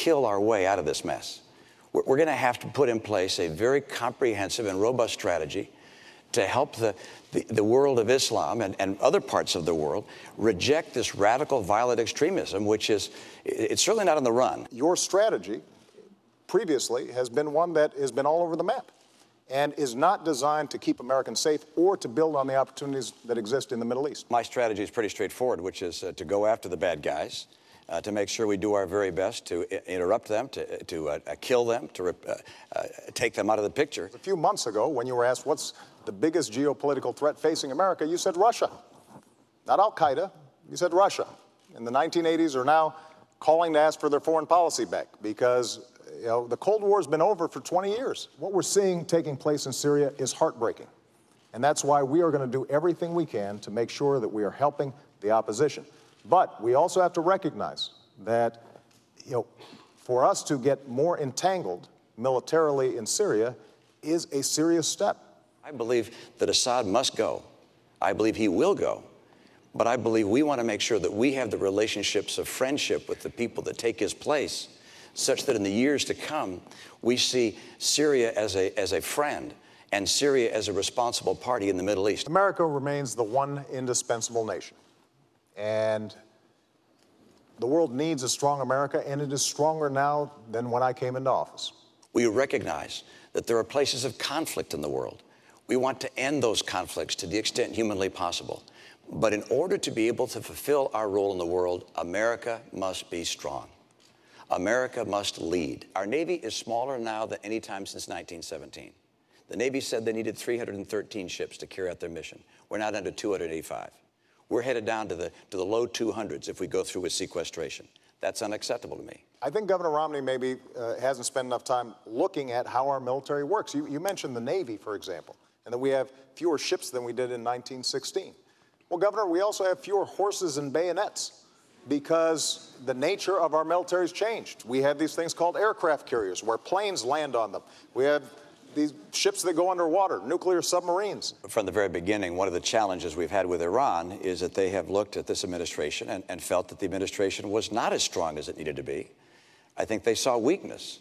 kill our way out of this mess. We're going to have to put in place a very comprehensive and robust strategy to help the world of Islam and other parts of the world reject this radical, violent extremism, which is, it's certainly not on the run. Your strategy previously has been one that has been all over the map and is not designed to keep Americans safe or to build on the opportunities that exist in the Middle East. My strategy is pretty straightforward, which is to go after the bad guys, to make sure we do our very best to interrupt them, to kill them, to take them out of the picture. A few months ago, when you were asked what's the biggest geopolitical threat facing America, you said Russia. Not Al-Qaeda, you said Russia. In the 1980s are now calling to ask for their foreign policy back because the Cold War has been over for 20 years. What we're seeing taking place in Syria is heartbreaking. And that's why we are going to do everything we can to make sure that we are helping the opposition. But we also have to recognize that, for us to get more entangled militarily in Syria is a serious step. I believe that Assad must go. I believe he will go. But I believe we want to make sure that we have the relationships of friendship with the people that take his place, such that in the years to come, we see Syria as a friend and Syria as a responsible party in the Middle East. America remains the one indispensable nation. And the world needs a strong America, and it is stronger now than when I came into office. We recognize that there are places of conflict in the world. We want to end those conflicts to the extent humanly possible. But in order to be able to fulfill our role in the world, America must be strong. America must lead. Our Navy is smaller now than any time since 1917. The Navy said they needed 313 ships to carry out their mission. We're now down to 285. We're headed down to the low 200s if we go through with sequestration. That's unacceptable to me. I think Governor Romney maybe hasn't spent enough time looking at how our military works. You mentioned the Navy, for example, and that we have fewer ships than we did in 1916. Well, Governor, we also have fewer horses and bayonets because the nature of our military has changed. We have these things called aircraft carriers where planes land on them. We have these ships that go underwater, nuclear submarines. From the very beginning, one of the challenges we've had with Iran is that they have looked at this administration and felt that the administration was not as strong as it needed to be. I think they saw weakness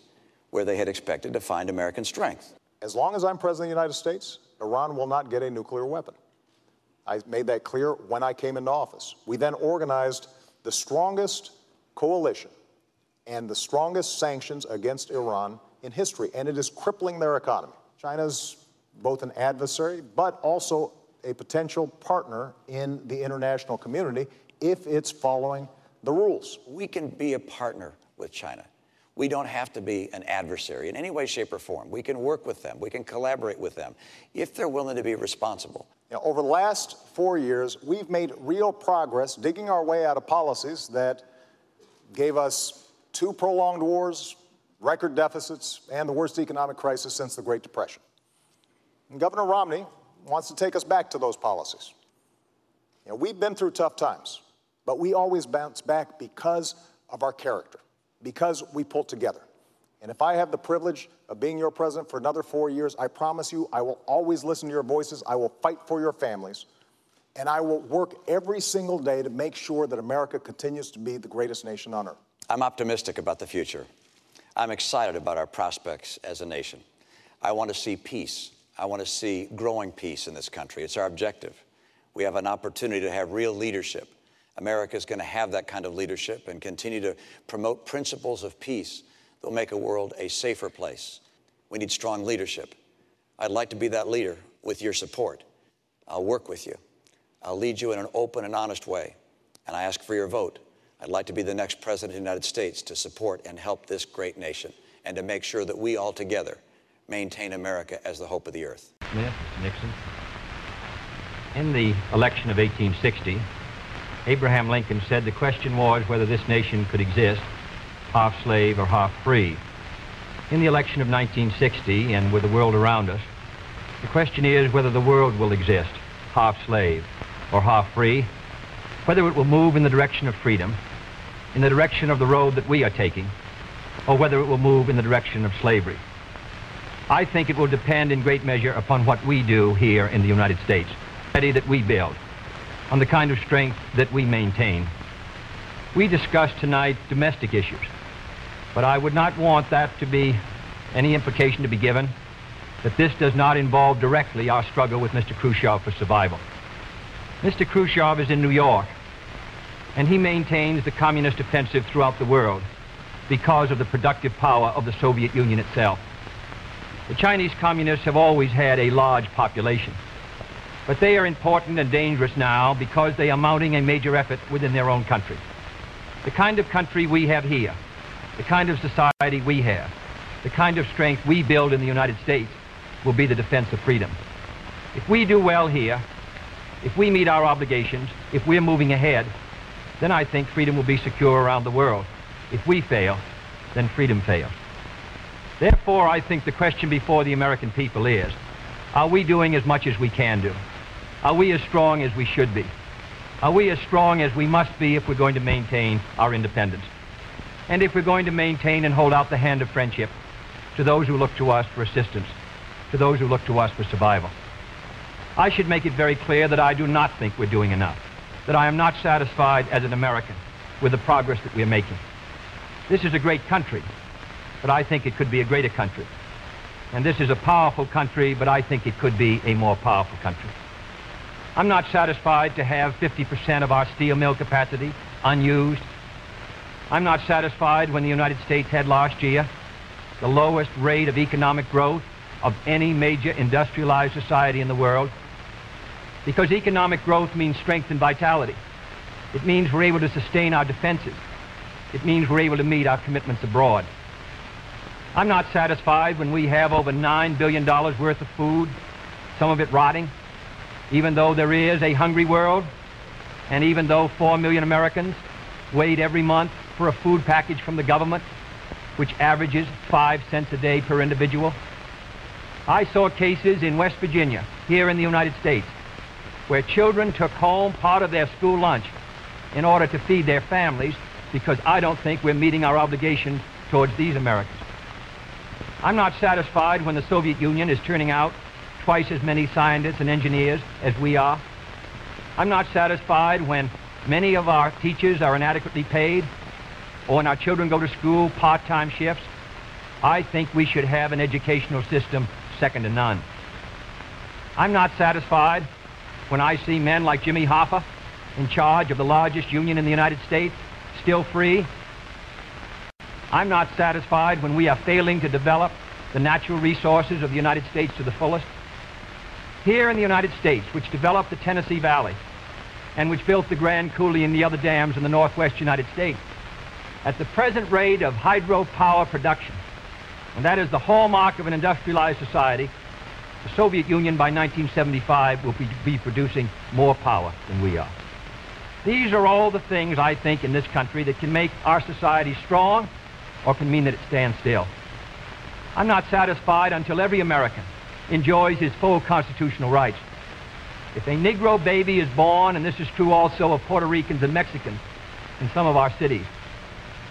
where they had expected to find American strength. As long as I'm President of the United States, Iran will not get a nuclear weapon. I made that clear when I came into office. We then organized the strongest coalition and the strongest sanctions against Iran in history, and it is crippling their economy. China's both an adversary, but also a potential partner in the international community if it's following the rules. We can be a partner with China. We don't have to be an adversary in any way, shape, or form. We can work with them. We can collaborate with them if they're willing to be responsible. Over the last 4 years, we've made real progress digging our way out of policies that gave us 2 prolonged wars, record deficits, and the worst economic crisis since the Great Depression. And Governor Romney wants to take us back to those policies. We've been through tough times, but we always bounce back because of our character, because we pull together. And if I have the privilege of being your president for another 4 years, I promise you I will always listen to your voices, I will fight for your families, and I will work every single day to make sure that America continues to be the greatest nation on earth. I'm optimistic about the future. I'm excited about our prospects as a nation. I want to see peace. I want to see growing peace in this country. It's our objective. We have an opportunity to have real leadership. America is going to have that kind of leadership and continue to promote principles of peace that will make a world a safer place. We need strong leadership. I'd like to be that leader with your support. I'll work with you. I'll lead you in an open and honest way. And I ask for your vote. I'd like to be the next president of the United States to support and help this great nation and to make sure that we all together maintain America as the hope of the earth. Smith, Nixon. In the election of 1860, Abraham Lincoln said the question was whether this nation could exist half slave or half free. In the election of 1960, and with the world around us, the question is whether the world will exist half slave or half free, whether it will move in the direction of freedom, in the direction of the road that we are taking, or whether it will move in the direction of slavery. I think it will depend in great measure upon what we do here in the United States, that we build, on the kind of strength that we maintain. We discussed tonight domestic issues. But I would not want that to be any implication to be given that this does not involve directly our struggle with Mr. Khrushchev for survival. Mr. Khrushchev is in New York, and he maintains the communist offensive throughout the world because of the productive power of the Soviet Union itself. The Chinese communists have always had a large population, but they are important and dangerous now because they are mounting a major effort within their own country. The kind of country we have here, the kind of society we have, the kind of strength we build in the United States will be the defense of freedom. If we do well here, if we meet our obligations, if we're moving ahead, then I think freedom will be secure around the world. If we fail, then freedom fails. Therefore, I think the question before the American people is, are we doing as much as we can do? Are we as strong as we should be? Are we as strong as we must be if we're going to maintain our independence? And if we're going to maintain and hold out the hand of friendship to those who look to us for assistance, to those who look to us for survival? I should make it very clear that I do not think we're doing enough, that I am not satisfied as an American with the progress that we're making. This is a great country, but I think it could be a greater country. And this is a powerful country, but I think it could be a more powerful country. I'm not satisfied to have 50% of our steel mill capacity unused. I'm not satisfied when the United States had last year the lowest rate of economic growth of any major industrialized society in the world, because economic growth means strength and vitality. It means we're able to sustain our defenses. It means we're able to meet our commitments abroad. I'm not satisfied when we have over $9 billion worth of food, some of it rotting, even though there is a hungry world, and even though 4 million Americans wait every month for a food package from the government, which averages 5 cents a day per individual. I saw cases in West Virginia, here in the United States, where children took home part of their school lunch in order to feed their families, because I don't think we're meeting our obligations towards these Americans. I'm not satisfied when the Soviet Union is turning out twice as many scientists and engineers as we are. I'm not satisfied when many of our teachers are inadequately paid, or when our children go to school part-time shifts. I think we should have an educational system second to none. I'm not satisfied when I see men like Jimmy Hoffa in charge of the largest union in the United States, still free. I'm not satisfied when we are failing to develop the natural resources of the United States to the fullest. Here in the United States, which developed the Tennessee Valley and which built the Grand Coulee and the other dams in the northwest United States, at the present rate of hydropower production, and that is the hallmark of an industrialized society, the Soviet Union by 1975 will be producing more power than we are. These are all the things, I think, in this country that can make our society strong or can mean that it stands still. I'm not satisfied until every American enjoys his full constitutional rights. If a Negro baby is born, and this is true also of Puerto Ricans and Mexicans in some of our cities,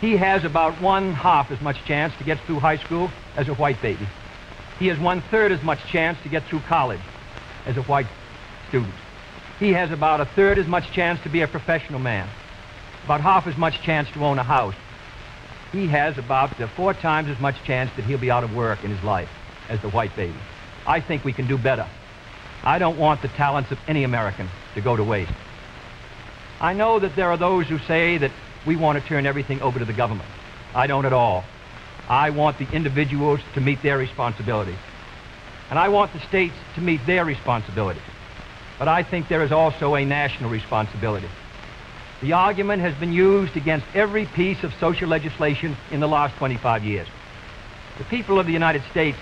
he has about 1/2 as much chance to get through high school as a white baby. He has 1/3 as much chance to get through college as a white student. He has about 1/3 as much chance to be a professional man, about 1/2 as much chance to own a house. He has about 4 times as much chance that he'll be out of work in his life as the white baby. I think we can do better. I don't want the talents of any American to go to waste. I know that there are those who say that we want to turn everything over to the government. I don't at all. I want the individuals to meet their responsibilities. And I want the states to meet their responsibilities. But I think there is also a national responsibility. The argument has been used against every piece of social legislation in the last 25 years. The people of the United States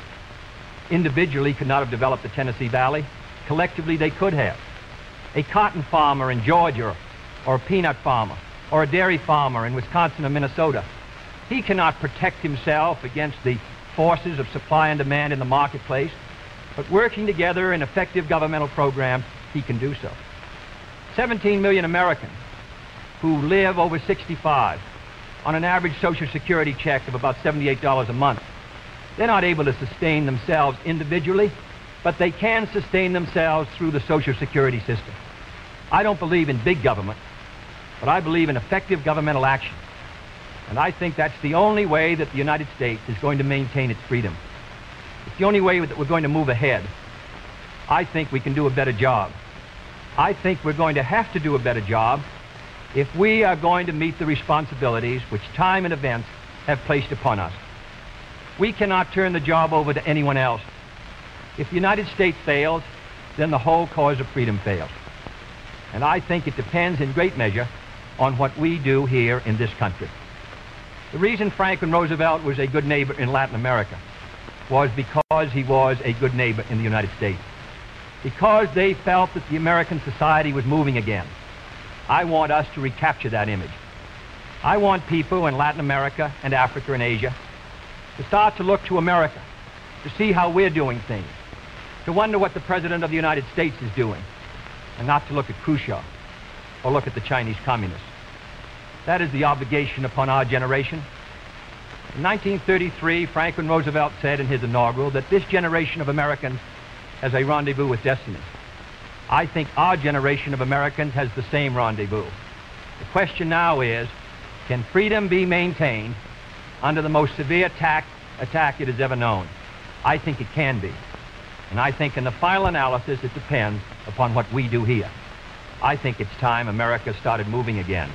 individually could not have developed the Tennessee Valley. Collectively, they could have. A cotton farmer in Georgia, or a peanut farmer, or a dairy farmer in Wisconsin or Minnesota, he cannot protect himself against the forces of supply and demand in the marketplace, but working together in effective governmental programs, he can do so. 17 million Americans who live over 65 on an average Social Security check of about $78 a month. They're not able to sustain themselves individually, but they can sustain themselves through the Social Security system. I don't believe in big government, but I believe in effective governmental action. And I think that's the only way that the United States is going to maintain its freedom. It's the only way that we're going to move ahead. I think we can do a better job. I think we're going to have to do a better job if we are going to meet the responsibilities which time and events have placed upon us. We cannot turn the job over to anyone else. If the United States fails, then the whole cause of freedom fails. And I think it depends in great measure on what we do here in this country. The reason Franklin Roosevelt was a good neighbor in Latin America was because he was a good neighbor in the United States. Because they felt that the American society was moving again. I want us to recapture that image. I want people in Latin America and Africa and Asia to start to look to America, to see how we're doing things, to wonder what the President of the United States is doing, and not to look at Khrushchev or look at the Chinese communists. That is the obligation upon our generation. In 1933, Franklin Roosevelt said in his inaugural that this generation of Americans has a rendezvous with destiny. I think our generation of Americans has the same rendezvous. The question now is, can freedom be maintained under the most severe attack it has ever known? I think it can be. And I think in the final analysis, it depends upon what we do here. I think it's time America started moving again.